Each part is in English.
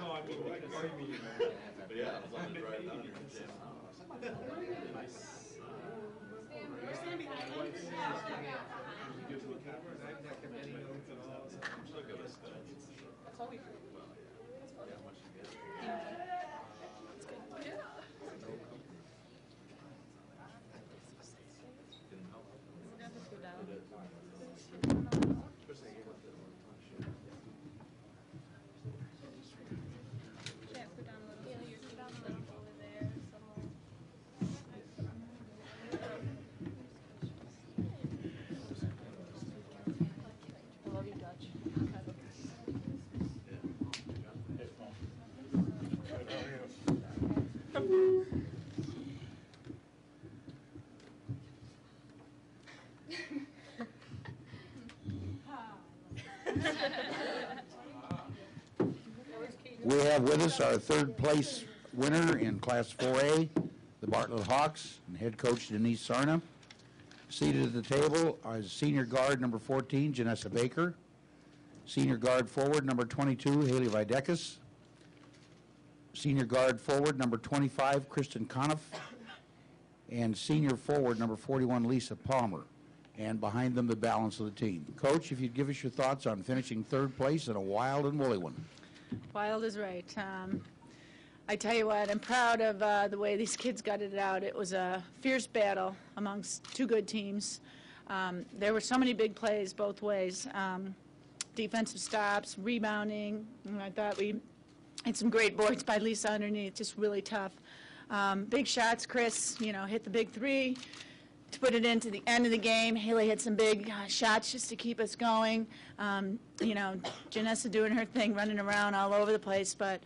No, I mean, like, But yeah, I was on the drive down here. Stand behind me. Look at us. That's all we do. Yeah, much you get. Didn't help. Can't put down a little. Yeah, you put down a little over there somewhere. I love you, Dutch. We have with us our third place winner in Class 4A, the Bartlett Hawks, and head coach Denise Sarna. Seated at the table is senior guard number 14, Janessa Baker, senior guard forward number 22, Haley Videkis, senior guard forward number 25, Kristen Conniff, and senior forward number 41, Lisa Palmer. And behind them, the balance of the team. Coach, if you'd give us your thoughts on finishing third place in a wild and woolly one. Wild is right. I tell you what, I'm proud of the way these kids gutted it out. It was a fierce battle amongst two good teams. There were so many big plays both ways. Defensive stops, rebounding. I thought we had some great boards by Lisa underneath, just really tough. Big shots, Chris, hit the big three to put it into the end of the game. Haley had some big shots just to keep us going. Janessa doing her thing, running around all over the place, but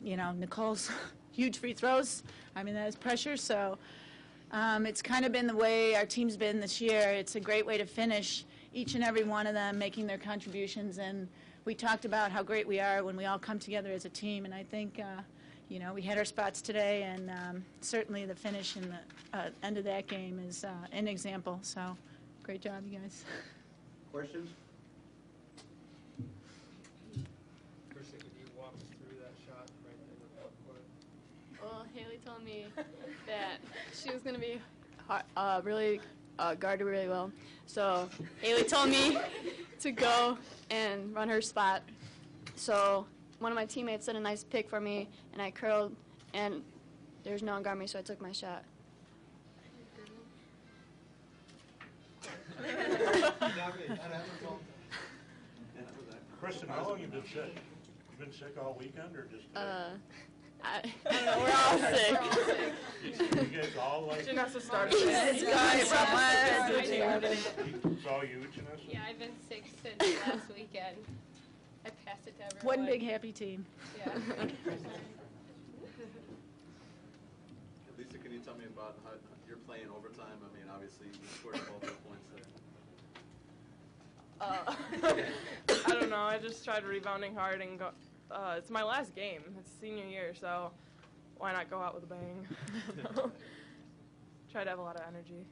Nicole's huge free throws. I mean, that is pressure, so it's kind of been the way our team's been this year. It's a great way to finish, each and every one of them making their contributions, and we talked about how great we are when we all come together as a team, and I think we had our spots today, and certainly the finish and the end of that game is an example. So, great job, you guys. Questions? Kristen, could you walk us through that shot right there in the front court? Well, Haley told me that she was going to be really guarded really well. So Haley told me to go and run her spot. So one of my teammates did a nice pick for me, and I curled, and there's no one guard me, so I took my shot. Kristen, how long have you been sick? You been sick all weekend or just today? I don't know, we're all sick. You guys all like Janessa started It's it's all you, Janessa? Yeah, I've been sick since last weekend. I passed it to everyone. One big happy team. Yeah. Lisa, can you tell me about how you're playing overtime? I mean, obviously, you scored multiple points there. I don't know. I just tried rebounding hard and go. It's my last game. It's senior year, so why not go out with a bang? Try to have a lot of energy.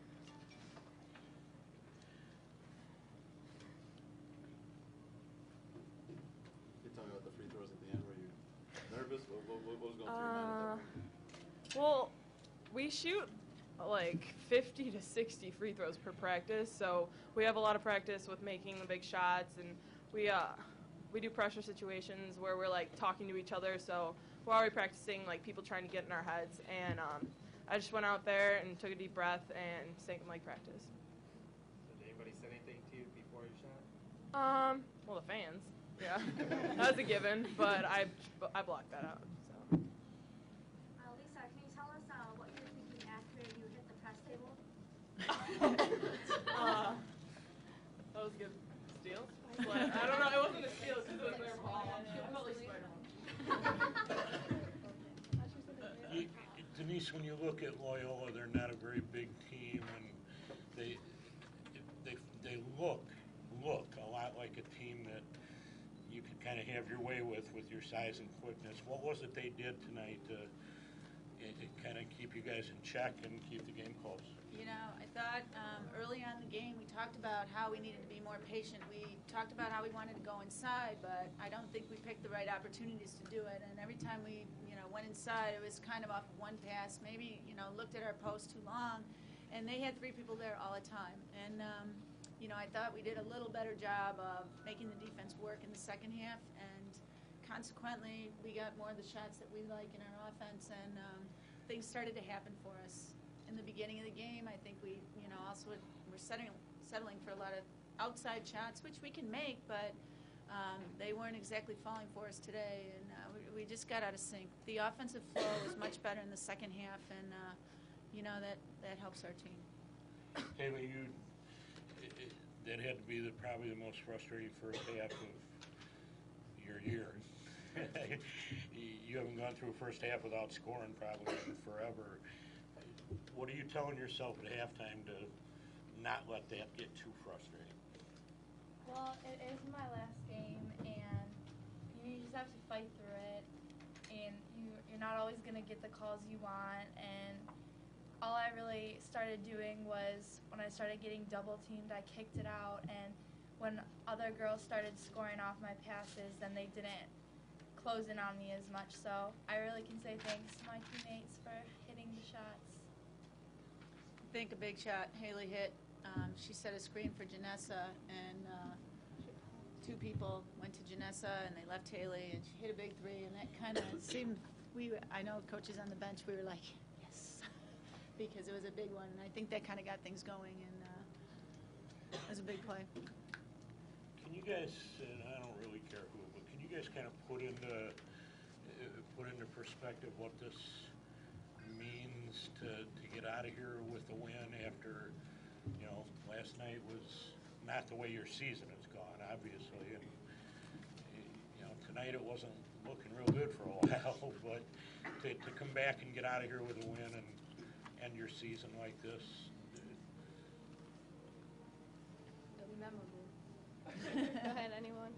Can you tell me about the free throws at the end? Were you nervous? What was going through your mind? Well, we shoot like 50 to 60 free throws per practice, so we have a lot of practice with making the big shots, and we do pressure situations where we're like talking to each other, so we're already practicing like people trying to get in our heads, and I just went out there and took a deep breath and sank in like practice. So did anybody say anything to you before your shot? Well, the fans, yeah, that was a given, but I blocked that out. So. Lisa, can you tell us what you were thinking after you hit the press table? That was a good steal. But I don't know, it wasn't a steal because it was their ball. I felt like Spider-Man. Denise, when you look at Loyola, they're not a very big team, and they look a lot like a team that you could kind of have your way with your size and quickness. What was it they did tonight to kind of keep you guys in check and keep the game close? You know, I thought early on in the game we talked about how we needed to be more patient. We talked about how we wanted to go inside, but I don't think we picked the right opportunities to do it. And every time we, went inside, it was kind of off of one pass. Maybe, looked at our post too long, and they had 3 people there all the time. And I thought we did a little better job of making the defense work in the second half, and consequently, we got more of the shots that we like in our offense, and things started to happen for us. In the beginning of the game, I think we, also were settling for a lot of outside shots, which we can make, but they weren't exactly falling for us today, and we just got out of sync. The offensive flow was much better in the second half, and that helps our team. Haley, that had to be probably the most frustrating first half of your year. You haven't gone through a first half without scoring probably in forever. What are you telling yourself at halftime to not let that get too frustrating? Well, it is my last game, and you just have to fight through it. And you're not always going to get the calls you want. And all I really started doing was when I started getting double teamed, I kicked it out. And when other girls started scoring off my passes, then they didn't close in on me as much. So I really can say thanks to my teammates for hitting the shots. I think a big shot Haley hit. She set a screen for Janessa, and 2 people went to Janessa, and they left Haley, and she hit a big 3, and that kind of seemed, I know coaches on the bench, we were like, yes, because it was a big one, and I think that kind of got things going, and it was a big play. Can you guys, and I don't really care who, but can you guys kind of put into perspective what this means to get out of here with the win after, last night was not the way your season has gone, obviously, and tonight it wasn't looking real good for a while, but to come back and get out of here with a win and end your season like this. It'll be memorable. Go ahead, anyone.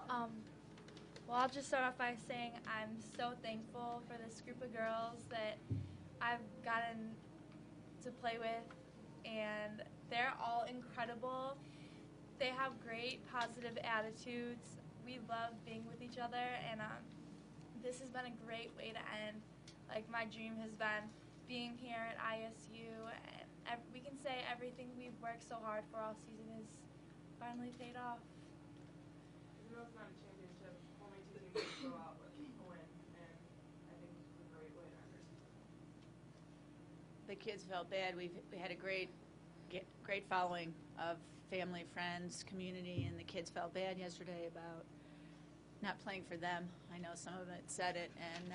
Well, I'll just start off by saying I'm so thankful for this group of girls that I've gotten to play with, and they're all incredible. They have great positive attitudes. We love being with each other, and this has been a great way to end. Like, my dream has been being here at ISU, and we can say everything we've worked so hard for all season has finally paid off. Even though it's not a championship, only 2 teams go out with a win, and I think it's a great way to end our season. The kids felt bad. We had a great following of family, friends, community, and the kids felt bad yesterday about not playing for them. I know some of it said it, and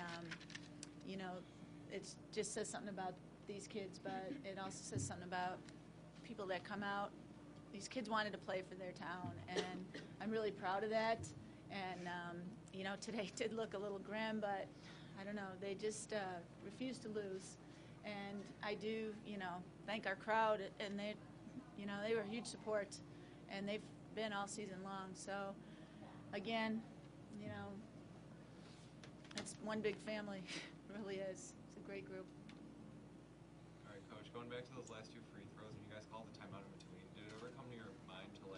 it just says something about these kids, but it also says something about people that come out. These kids wanted to play for their town, and I'm really proud of that. And today did look a little grim, but I don't know. They just refused to lose. And I do, thank our crowd, and they were huge support, and they've been all season long. So, again, it's one big family. It really is. It's a great group. All right, Coach, going back to those last 2 free throws, and you guys called the timeout in between, did it ever come to your mind to,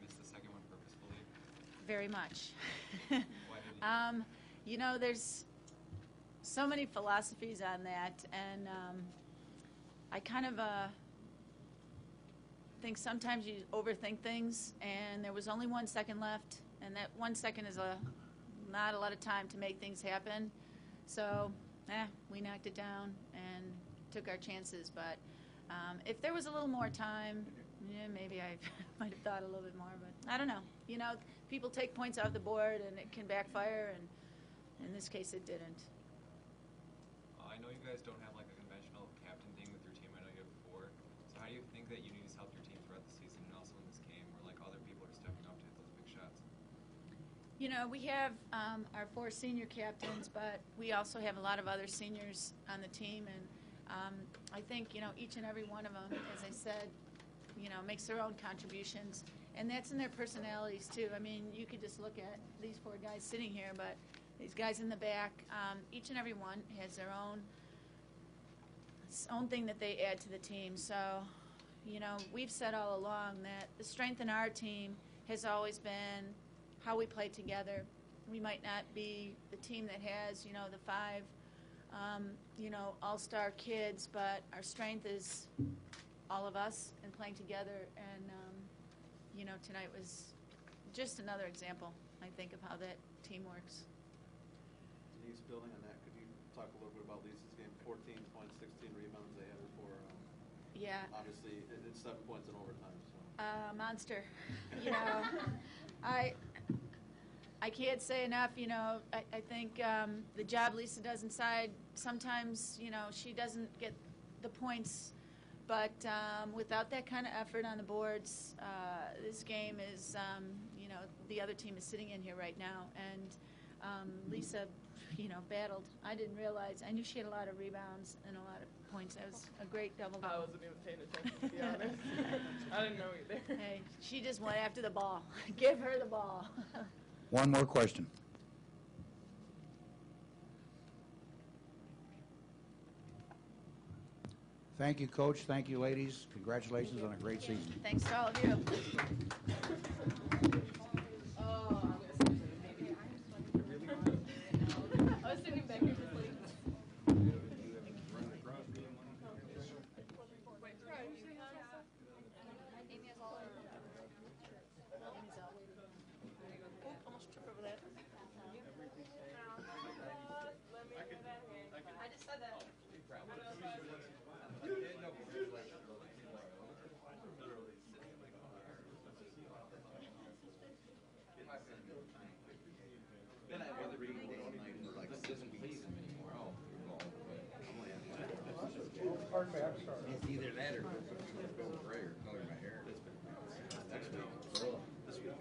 miss the second one purposefully? Very much. Why did you? There's so many philosophies on that, and I kind of think sometimes you overthink things, and there was only 1 second left, and that 1 second is not a lot of time to make things happen. So, we knocked it down and took our chances. But if there was a little more time, maybe I might have thought a little bit more. But I don't know. People take points off the board, and it can backfire, and in this case, it didn't. I know you guys don't have a conventional captain thing with your team. I know you have 4. So how do you think that you need to help your team throughout the season and also in this game where other people are stepping up to hit those big shots? We have our 4 senior captains, but we also have a lot of other seniors on the team, and I think each and every one of them, as I said, makes their own contributions, and that's in their personalities too. I mean, you could just look at these 4 guys sitting here, but these guys in the back, each and every one has their own its own thing that they add to the team. So, you know, we've said all along that the strength in our team has always been how we play together. We might not be the team that has, you know, the 5, you know, all-star kids, but our strength is all of us and playing together. And, you know, tonight was just another example, I think, of how that team works. Denise, building on that, could you talk a little bit about Lisa's game? 14 points, 16 rebounds they had before. Yeah. Obviously, it's 7 points in overtime. So. Monster. You know, I can't say enough. You know, I think the job Lisa does inside, sometimes, you know, she doesn't get the points, but without that kind of effort on the boards, this game is, you know, the other team is sitting in here right now, and Lisa, you know, battled. I didn't realize. I knew she had a lot of rebounds and a lot of points. That was a great double. I wasn't even paying attention, to be honest. I didn't know either. Hey, she just went after the ball. Give her the ball. One more question. Thank you, Coach. Thank you, ladies. Congratulations on a great season. Thanks to all of you. I was sitting back here just like. I just said that. Then I'd rather read it all night for like 6 weeks. It's either that or go gray or color my hair. Next week. This week.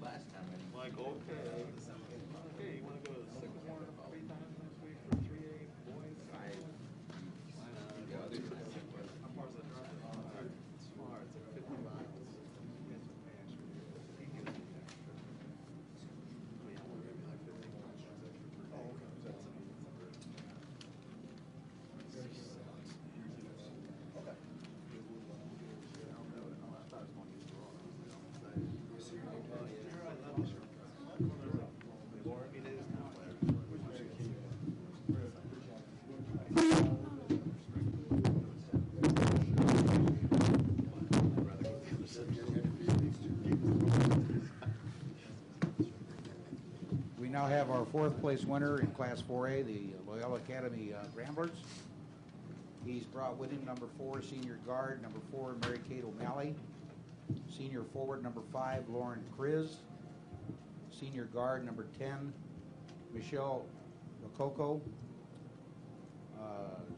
Last time I Like, okay, you want to go to the Sycamore 3 times next week for 3A boys? the other time How far is that drive? It's far, it's like 50 miles. I mean, I want maybe like 15 miles extra. Oh, okay. We now have our 4th place winner in Class 4A, the Loyola Academy Ramblers. He's brought with him number 4, senior guard, number 4, Mary Kate O'Malley, senior forward, number 5, Lauren Kriz, senior guard, number 10, Michelle Rococo,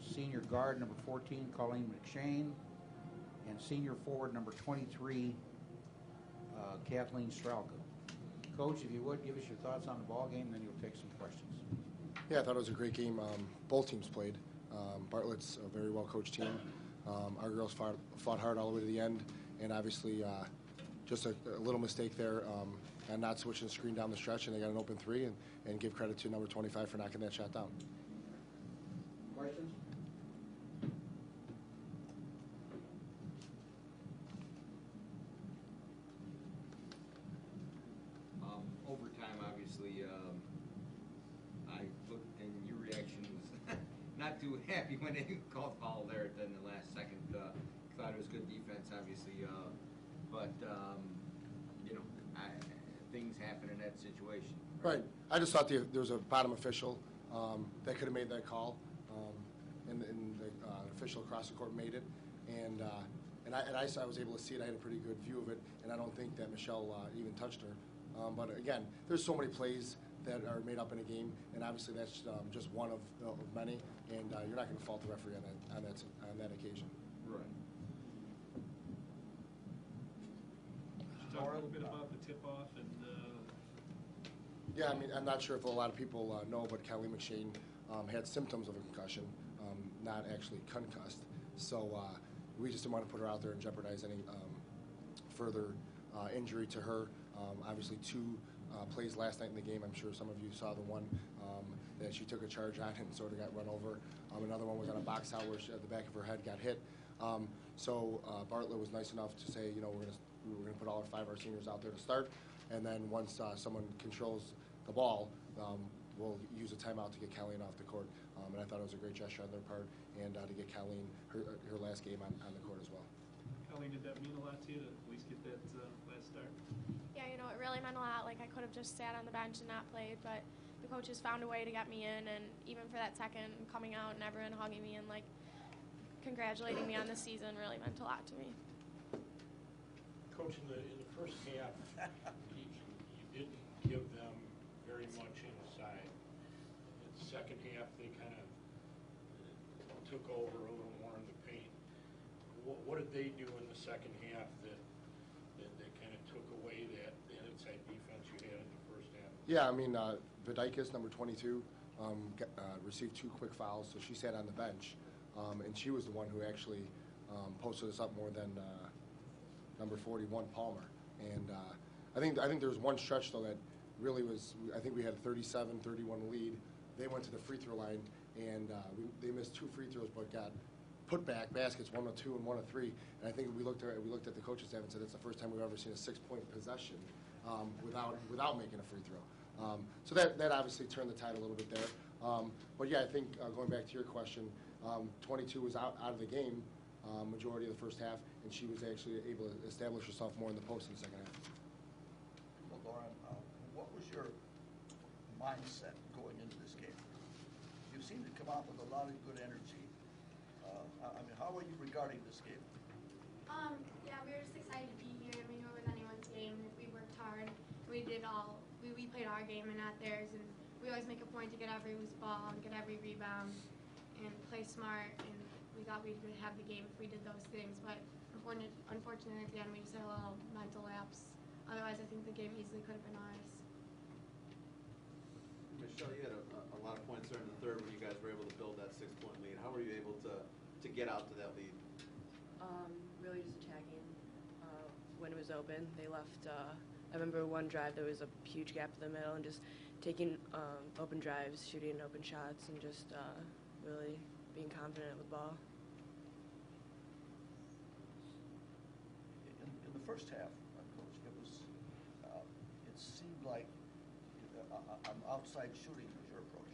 senior guard, number 14, Colleen McShane, and senior forward, number 23, Kathleen Strelka. Coach, if you would, give us your thoughts on the ball game, then you'll take some questions. Yeah, I thought it was a great game. Both teams played. Bartlett's a very well-coached team. Our girls fought hard all the way to the end, and obviously just a little mistake there and not switching the screen down the stretch, and they got an open 3, and give credit to number 25 for knocking that shot down. Questions? Overtime, obviously, I looked, and your reaction was not too happy when they called foul there in the last second. Thought it was good defense, obviously, but you know, things happen in that situation. Right. I just thought there was a bottom official that could have made that call, and the official across the court made it, and I was able to see it. I had a pretty good view of it, and I don't think that Michelle even touched her. But again, there's so many plays that are made up in a game, and obviously that's just one of many, and you're not going to fault the referee on that occasion. Right. Talk a little bit about the tip-off and. Yeah, I mean, I'm not sure if a lot of people know, but Kelly McShane had symptoms of a concussion, not actually concussed. So we just didn't want to put her out there and jeopardize any further injury to her. Obviously, two plays last night in the game. I'm sure some of you saw the one that she took a charge on and sort of got run over. Another one was on a box out where the back of her head got hit. So Bartlett was nice enough to say, we're gonna put all our seniors out there to start, and then once someone controls the ball, we'll use a timeout to get Colleen off the court. And I thought it was a great gesture on their part, and to get Colleen her last game on the court as well. Colleen, did that mean a lot to you to at least get that last start? Yeah, it really meant a lot. Like, I could have just sat on the bench and not played, but the coaches found a way to get me in, and even for that second, coming out and everyone hugging me and, congratulating me on the season really meant a lot to me. Coach, in the first half, you didn't give them very much inside. In the second half, they kind of took over a little more in the paint. What did they do in the second half that kind of took away that inside defense you had in the first half? Yeah, Vidikis, number 22, received 2 quick fouls, so she sat on the bench. And she was the one who actually posted us up more than number 41, Palmer. And I think there was one stretch, though, that really was, I think we had a 37-31 lead. They went to the free throw line, and they missed 2 free throws but got put back baskets, 1 of 2 and 1 of 3. And I think we looked at the coaches staff and said it's the first time we've ever seen a 6-point possession without making a free throw. So that obviously turned the tide a little bit there. But yeah, I think going back to your question, 22 was out of the game majority of the first half, and she was actually able to establish herself more in the post in the second half. Well, Lauren, what was your mindset going into this game? You seem to come out with a lot of good energy. How are you regarding this game? Yeah, we were just excited to be here. We knew it was anyone's game. We worked hard. We played our game and not theirs, and we always make a point to get every loose ball and get every rebound and play smart, and we thought we could have the game if we did those things, but unfortunately at the end we just had a little mental lapse. Otherwise, I think the game easily could have been ours. Michelle, you had a lot of points there in the third when you guys were able to build that 6-point lead. How were you able to get out to that lead? Really just attacking when it was open. They left, I remember one drive there was a huge gap in the middle, and just taking open drives, shooting open shots, and just really being confident with the ball. In the first half, Coach, it seemed like outside shooting was your approach.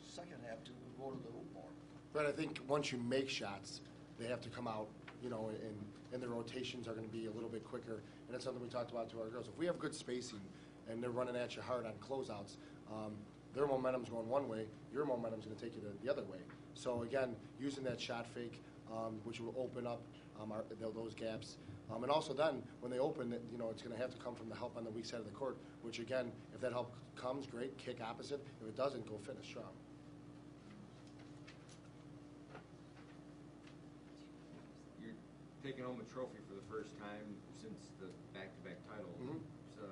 Second half, you would go to the hoop more. But I think once you make shots, they have to come out, and the rotations are going to be a little bit quicker. And that's something we talked about to our girls. If we have good spacing and they're running at you hard on closeouts, their momentum's going one way, your momentum's going to take you the other way. So again, using that shot fake, which will open up those gaps. And also then, when they open, it's going to have to come from the help on the weak side of the court, which again, if that help comes, great, kick opposite. If it doesn't, go finish strong. You're taking home a trophy for the first time since the back-to-back title. Mm-hmm. So,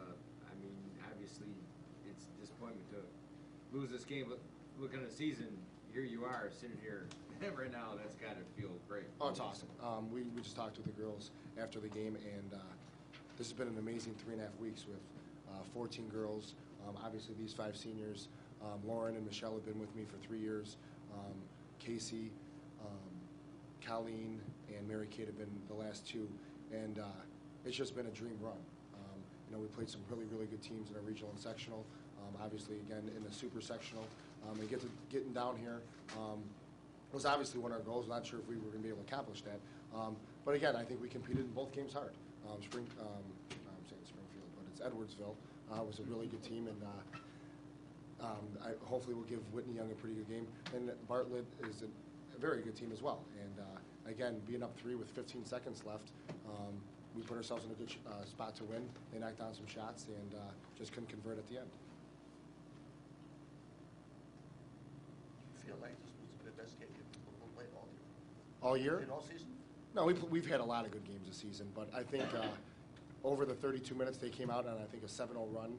obviously, it's a disappointment to lose this game, but looking at the season, here you are sitting here right now. That's got to feel great. Oh, it's awesome. We just talked with the girls after the game, and this has been an amazing 3.5 weeks with 14 girls. Obviously, these 5 seniors. Lauren and Michelle have been with me for 3 years. Casey, Colleen, and Mary Kate have been the last 2, and it's just been a dream run. We played some really, really good teams in our regional and sectional. Obviously, again, in the super sectional. And getting down here was obviously one of our goals. Not sure if we were going to be able to accomplish that. But again, I think we competed in both games hard. I'm saying Springfield, but it's Edwardsville. Was a really good team, and hopefully we'll give Whitney Young a pretty good game. And Bartlett is a very good team as well. And again, being up 3 with 15 seconds left, we put ourselves in a good spot to win. They knocked down some shots and just couldn't convert at the end. Feel like this was the best game you've played all year? All year? All season? No, we've had a lot of good games this season, but I think over the 32 minutes they came out on, I think, a 7-0 run.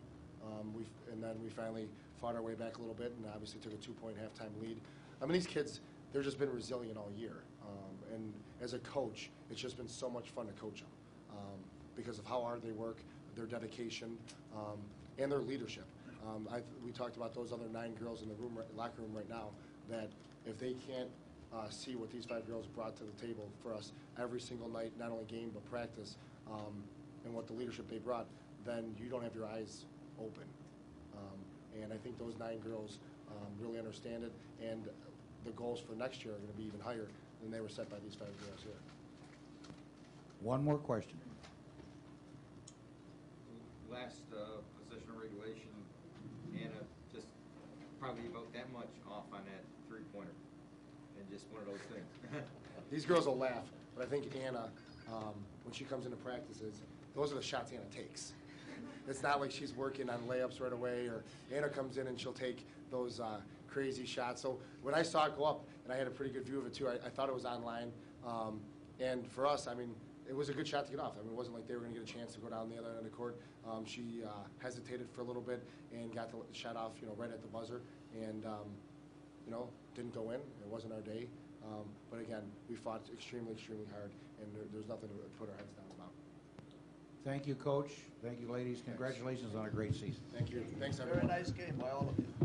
And then we finally fought our way back a little bit and obviously took a 2-point halftime lead. I mean, these kids, they've just been resilient all year. And as a coach, it's just been so much fun to coach them because of how hard they work, their dedication, and their leadership. We talked about those other 9 girls in the locker room right now, that if they can't see what these 5 girls brought to the table for us every single night, not only game but practice, and what the leadership they brought, then you don't have your eyes open. And I think those 9 girls really understand it, and the goals for next year are going to be even higher than they were set by these 5 girls here. One more question. Last possession of regulation, Anna just probably about that much off on that three-pointer, and just one of those things. These girls will laugh, but I think Anna, when she comes into practices, those are the shots Anna takes. It's not like she's working on layups right away, or Anna comes in and she'll take those crazy shots. So when I saw it go up, and I had a pretty good view of it too, I thought it was online. And for us, I mean, it was a good shot to get off. I mean, it wasn't like they were going to get a chance to go down the other end of the court. She hesitated for a little bit and got the shot off, right at the buzzer, and didn't go in. It wasn't our day. But again, we fought extremely, extremely hard, and there's nothing to put our heads down about. Thank you, Coach. Thank you, ladies. Congratulations on a great season. Thank you. Thanks, everyone. Very nice game by all of you.